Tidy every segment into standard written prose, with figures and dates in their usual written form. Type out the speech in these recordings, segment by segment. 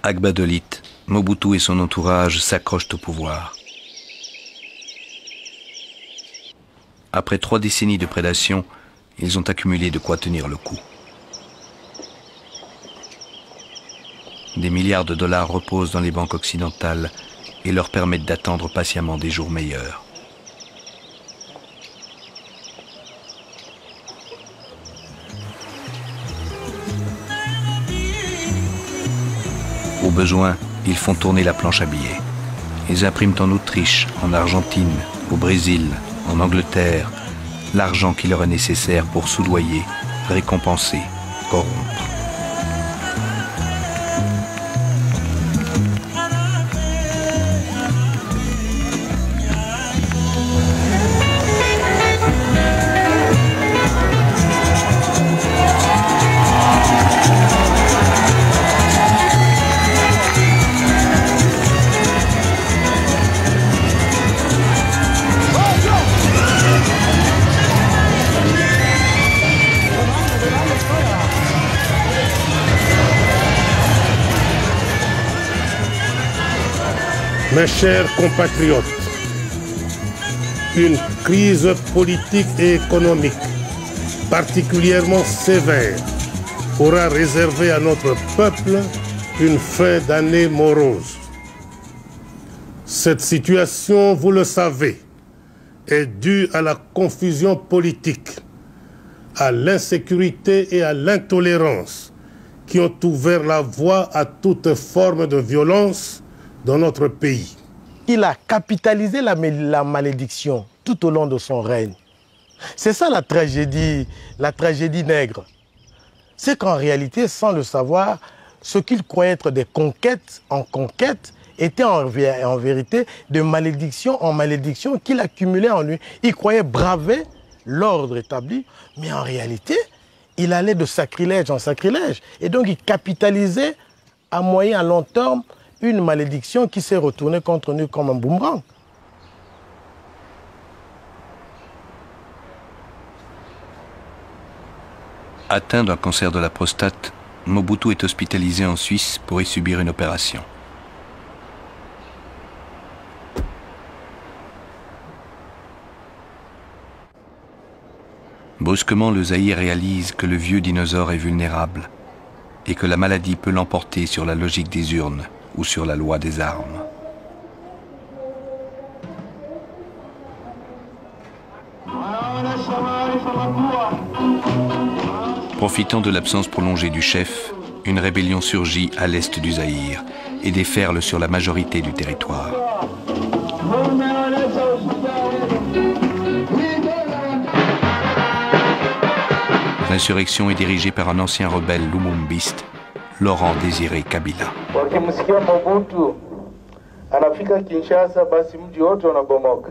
Agbadolit, Mobutu et son entourage s'accrochent au pouvoir. Après 3 décennies de prédation, ils ont accumulé de quoi tenir le coup. Des milliards de dollars reposent dans les banques occidentales et leur permettent d'attendre patiemment des jours meilleurs. Au besoin, ils font tourner la planche à billets. Ils impriment en Autriche, en Argentine, au Brésil, en Angleterre, l'argent qui leur est nécessaire pour soudoyer, récompenser, corrompre. Mes chers compatriotes, une crise politique et économique particulièrement sévère aura réservé à notre peuple une fin d'année morose. Cette situation, vous le savez, est due à la confusion politique, à l'insécurité et à l'intolérance qui ont ouvert la voie à toute forme de violence dans notre pays. Il a capitalisé la malédiction tout au long de son règne. C'est ça la tragédie nègre. C'est qu'en réalité, sans le savoir, ce qu'il croyait être des conquêtes en conquêtes étaient en vérité de malédiction en malédiction qu'il accumulait en lui. Il croyait braver l'ordre établi, mais en réalité, il allait de sacrilège en sacrilège. Et donc, il capitalisait à moyen, à long terme, une malédiction qui s'est retournée contre nous comme un boomerang. Atteint d'un cancer de la prostate, Mobutu est hospitalisé en Suisse pour y subir une opération. Brusquement, le Zaïre réalise que le vieux dinosaure est vulnérable et que la maladie peut l'emporter sur la logique des urnes ou sur la loi des armes. Profitant de l'absence prolongée du chef, une rébellion surgit à l'est du Zaïre et déferle sur la majorité du territoire. L'insurrection est dirigée par un ancien rebelle lumumbiste, Laurent Désiré Kabila. Wakimsikia Mobutu anafika Kinshasa, basi mji wote unabomoka,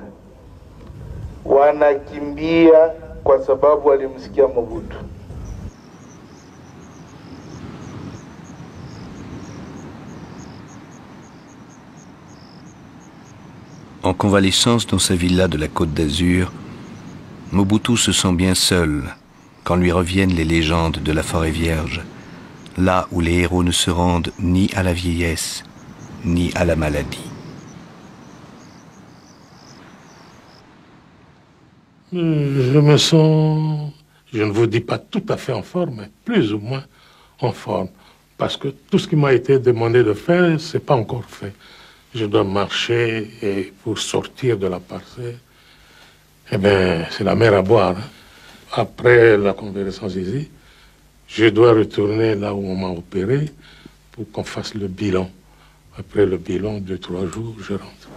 wanakimbia kwa sababu walimsikia Mobutu. En convalescence dans sa villa de la Côte d'Azur, Mobutu se sent bien seul quand lui reviennent les légendes de la forêt vierge, là où les héros ne se rendent ni à la vieillesse, ni à la maladie. Je me sens, je ne vous dis pas tout à fait en forme, mais plus ou moins en forme. Parce que tout ce qui m'a été demandé de faire, ce n'est pas encore fait. Je dois marcher et pour sortir de la parcelle, eh bien, c'est la mer à boire. Après la convalescence ici, je dois retourner là où on m'a opéré pour qu'on fasse le bilan. Après le bilan, 2-3 jours, je rentre.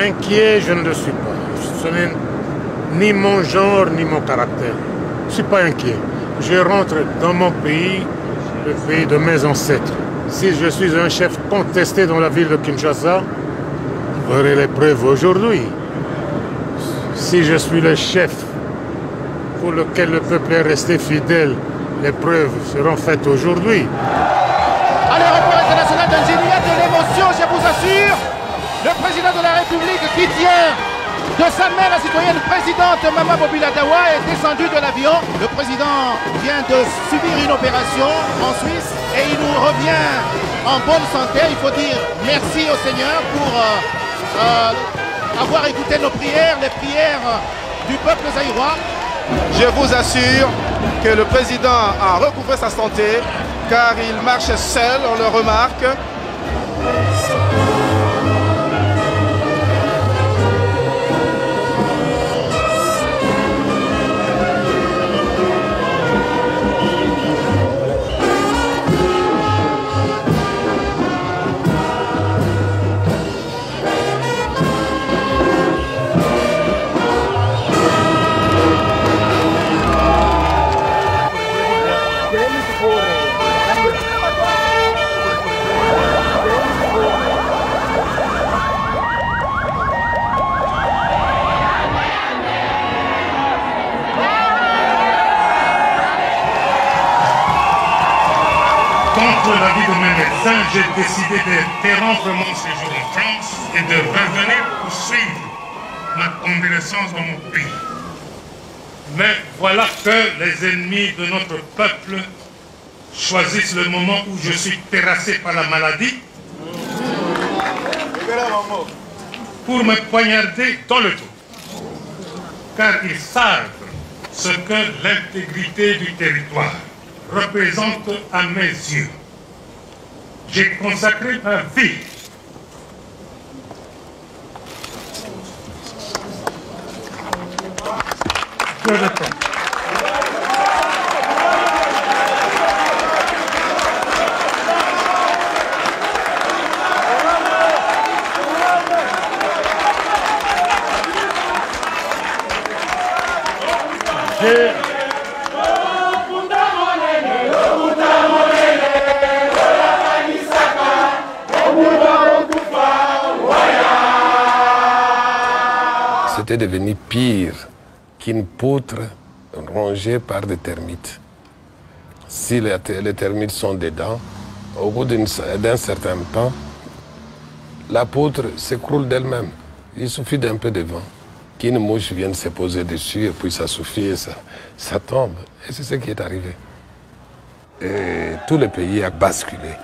Inquiet, je ne le suis pas. Ce n'est ni mon genre, ni mon caractère. Je ne suis pas inquiet. Je rentre dans mon pays, le pays de mes ancêtres. Si je suis un chef contesté dans la ville de Kinshasa, aurai les preuves aujourd'hui. Si je suis le chef pour lequel le peuple est resté fidèle, les preuves seront faites aujourd'hui. À l'aéroport international d'Alger, il y a de l'émotion, je vous assure. Le président de la République qui tient de sa main la citoyenne présidente Mama Bobila Dawa est descendu de l'avion. Le président vient de subir une opération en Suisse et il nous revient en bonne santé. Il faut dire merci au Seigneur pour avoir écouté nos prières, les prières du peuple zaïrois. Je vous assure que le président a recouvré sa santé car il marche seul, on le remarque. Contre l'avis de mes médecins, j'ai décidé d'interrompre mon séjour en France et de revenir poursuivre ma convalescence dans mon pays. Mais voilà que les ennemis de notre peuple choisissent le moment où je suis terrassé par la maladie pour me poignarder dans le dos. Car ils savent ce que l'intégrité du territoire représente à mes yeux. J'ai consacré ma vie de le temps. C'était devenu pire qu'une poutre rongée par des termites. Si les termites sont dedans, au bout d'un certain temps, la poutre s'écroule d'elle-même. Il suffit d'un peu de vent, qu'une mouche vienne se poser dessus et puis ça suffit et ça tombe. Et c'est ce qui est arrivé. Et tout le pays a basculé.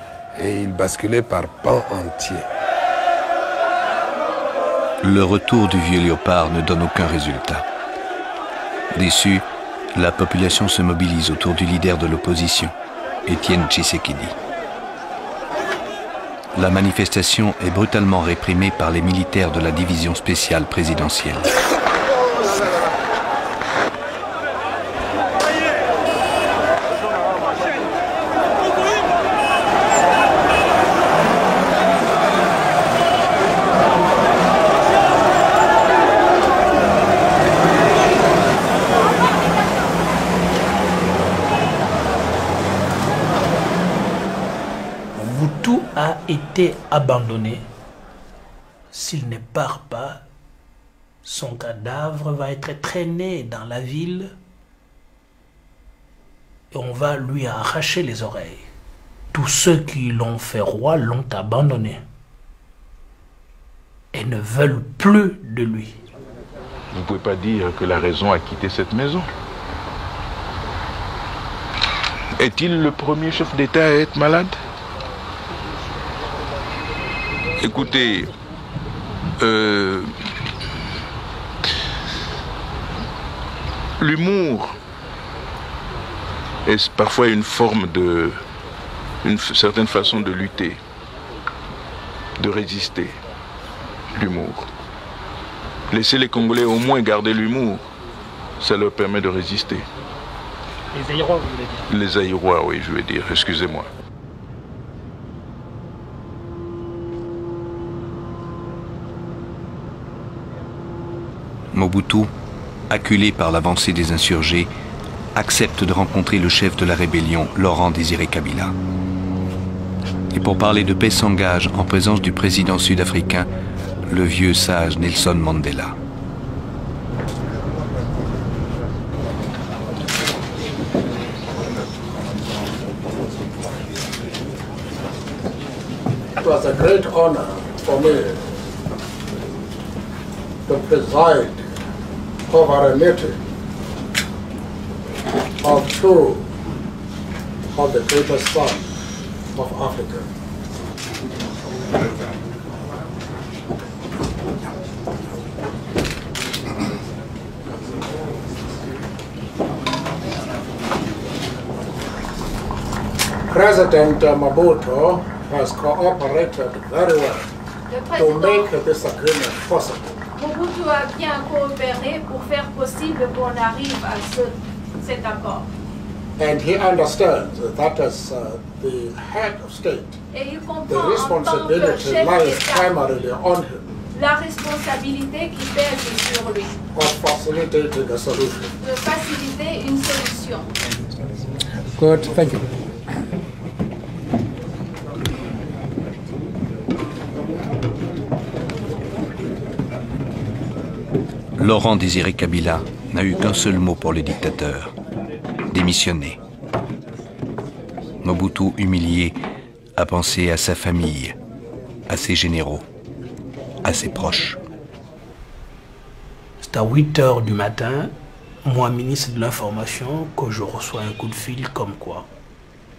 Et il basculait par pans entiers. Le retour du vieux léopard ne donne aucun résultat. Déçu, la population se mobilise autour du leader de l'opposition, Étienne Tshisekedi. La manifestation est brutalement réprimée par les militaires de la division spéciale présidentielle. A été abandonné. S'il ne part pas, son cadavre va être traîné dans la ville et on va lui arracher les oreilles. Tous ceux qui l'ont fait roi l'ont abandonné et ne veulent plus de lui. Vous ne pouvez pas dire que la raison a quitté cette maison. Est-il le premier chef d'État à être malade ? Écoutez, l'humour est parfois une certaine façon de lutter, de résister. L'humour. Laissez les Congolais au moins garder l'humour, ça leur permet de résister. Les Zaïrois, vous voulez dire? Les Zaïrois, oui, je veux dire, excusez-moi. Mobutu, acculé par l'avancée des insurgés, accepte de rencontrer le chef de la rébellion, Laurent Désiré Kabila. Et pour parler de paix s'engage en présence du président sud-africain le vieux sage Nelson Mandela. It was a great honor for me to preside over a meeting of two of the greatest sons of Africa. President Mobutu has cooperated very well to make this agreement possible. Mobutu a bien coopéré pour faire possible qu'on arrive à cet accord. And he understands that as the head of state, the responsibility lies primarily on him. La responsabilité qui pèse sur lui. Of facilitating a solution. De faciliter une solution. Good, thank you. Laurent Désiré Kabila n'a eu qu'un seul mot pour le dictateur: démissionner. Mobutu, humilié, a pensé à sa famille, à ses généraux, à ses proches. C'est à 8 h du matin, moi, ministre de l'Information, que je reçois un coup de fil comme quoi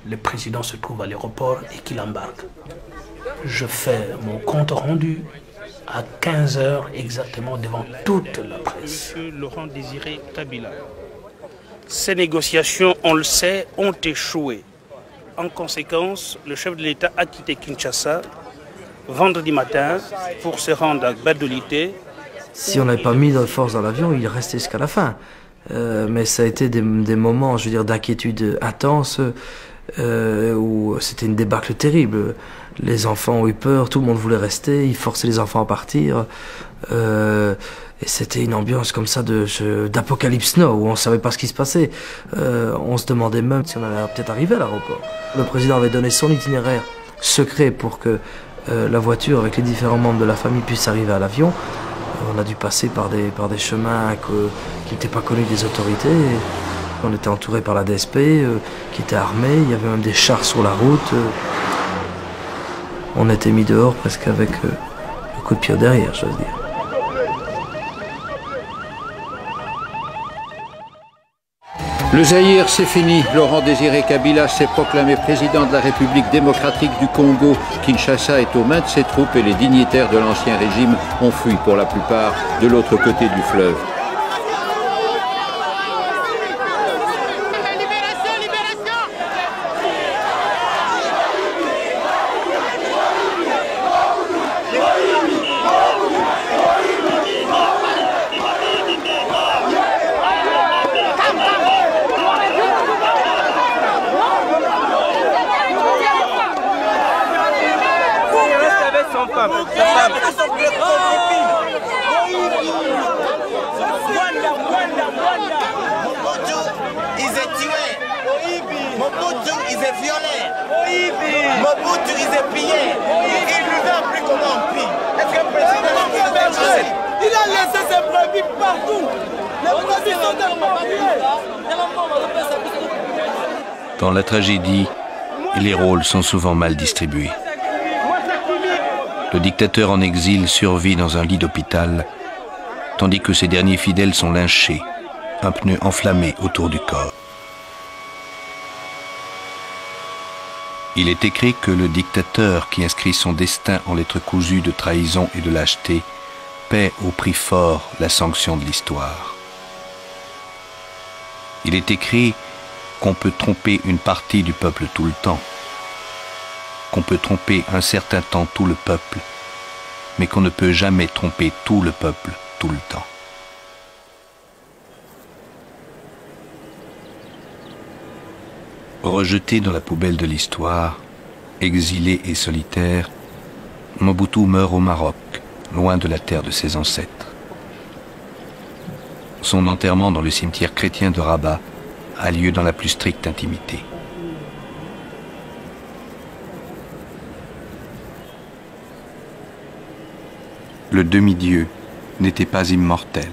le président se trouve à l'aéroport et qu'il embarque. Je fais mon compte rendu à 15 h exactement devant toute la presse. Monsieur Laurent Désiré Kabila, ces négociations, on le sait, ont échoué. En conséquence, le chef de l'État a quitté Kinshasa vendredi matin pour se rendre à Badolité. Si on n'avait pas mis de force dans l'avion, il restait jusqu'à la fin. Mais ça a été des moments, je veux dire, d'inquiétude intense, où c'était une débâcle terrible. Les enfants ont eu peur, tout le monde voulait rester, ils forçaient les enfants à partir. Et c'était une ambiance comme ça d'Apocalypse Now, où on ne savait pas ce qui se passait. On se demandait même si on allait peut-être arriver à l'aéroport. Le président avait donné son itinéraire secret pour que la voiture avec les différents membres de la famille puisse arriver à l'avion. On a dû passer par des chemins qui n'étaient pas connus des autorités. On était entouré par la DSP, qui était armée. Il y avait même des chars sur la route. On était mis dehors presque avec un coup de pied derrière, j'ose dire. Le Zaïre, c'est fini. Laurent Désiré Kabila s'est proclamé président de la République démocratique du Congo. Kinshasa est aux mains de ses troupes et les dignitaires de l'ancien régime ont fui pour la plupart de l'autre côté du fleuve. Dans la tragédie, les rôles sont souvent mal distribués. Le dictateur en exil survit dans un lit d'hôpital, tandis que ses derniers fidèles sont lynchés, un pneu enflammé autour du corps. Il est écrit que le dictateur qui inscrit son destin en lettres cousues de trahison et de lâcheté paie au prix fort la sanction de l'histoire. Il est écrit qu'on peut tromper une partie du peuple tout le temps, qu'on peut tromper un certain temps tout le peuple, mais qu'on ne peut jamais tromper tout le peuple tout le temps. Rejeté dans la poubelle de l'histoire, exilé et solitaire, Mobutu meurt au Maroc, loin de la terre de ses ancêtres. Son enterrement dans le cimetière chrétien de Rabat a lieu dans la plus stricte intimité. le demi-dieu n'était pas immortel.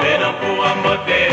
Beno pour un moté,